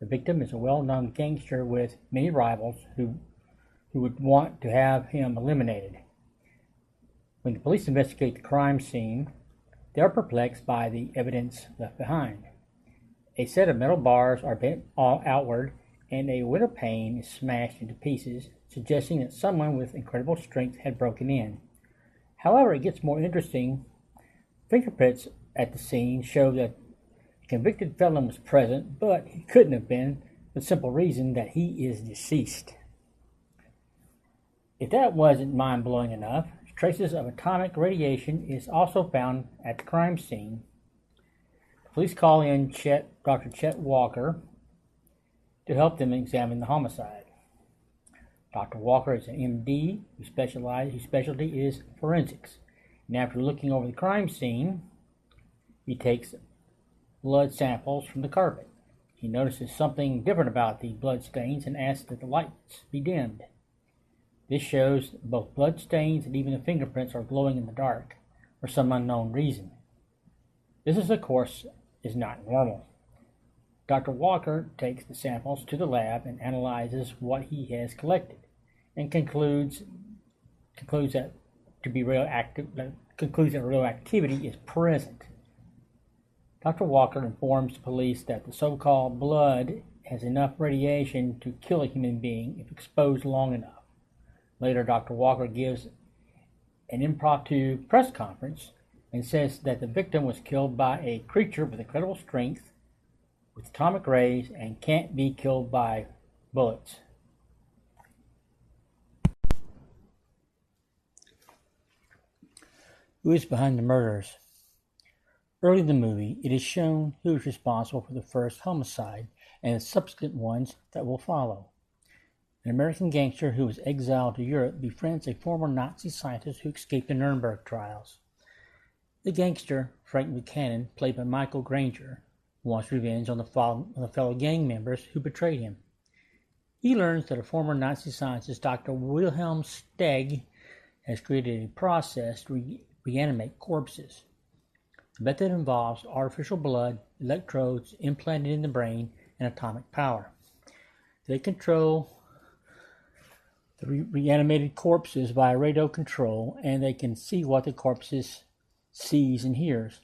The victim is a well-known gangster with many rivals who would want to have him eliminated. When the police investigate the crime scene, they are perplexed by the evidence left behind. A set of metal bars are bent outward, and a window pane is smashed into pieces, suggesting that someone with incredible strength had broken in. However, it gets more interesting. Fingerprints at the scene show that a convicted felon was present, but he couldn't have been, for the simple reason that he is deceased. If that wasn't mind-blowing enough, traces of atomic radiation is also found at the crime scene. Police call in Dr. Chet Walker to help them examine the homicide. Dr. Walker is an MD whose specialty is forensics. And after looking over the crime scene, he takes blood samples from the carpet. He notices something different about the blood stains and asks that the lights be dimmed. This shows both blood stains and even the fingerprints are glowing in the dark for some unknown reason. This, of course, is not normal. Dr. Walker takes the samples to the lab and analyzes what he has collected, and concludes that radioactivity is present. Dr. Walker informs the police that the so-called blood has enough radiation to kill a human being if exposed long enough. Later, Dr. Walker gives an impromptu press conference and says that the victim was killed by a creature with incredible strength, with atomic rays, and can't be killed by bullets. Who is behind the murders? Early in the movie, it is shown who is responsible for the first homicide and the subsequent ones that will follow. An American gangster who was exiled to Europe befriends a former Nazi scientist who escaped the Nuremberg trials. The gangster, Frank Buchanan, played by Michael Granger, wants revenge on the fellow gang members who betrayed him. He learns that a former Nazi scientist, Dr. Wilhelm Steg, has created a process to reanimate corpses. The method involves artificial blood, electrodes implanted in the brain, and atomic power. They control the reanimated corpses via radio control, and they can see what the corpses sees and hears.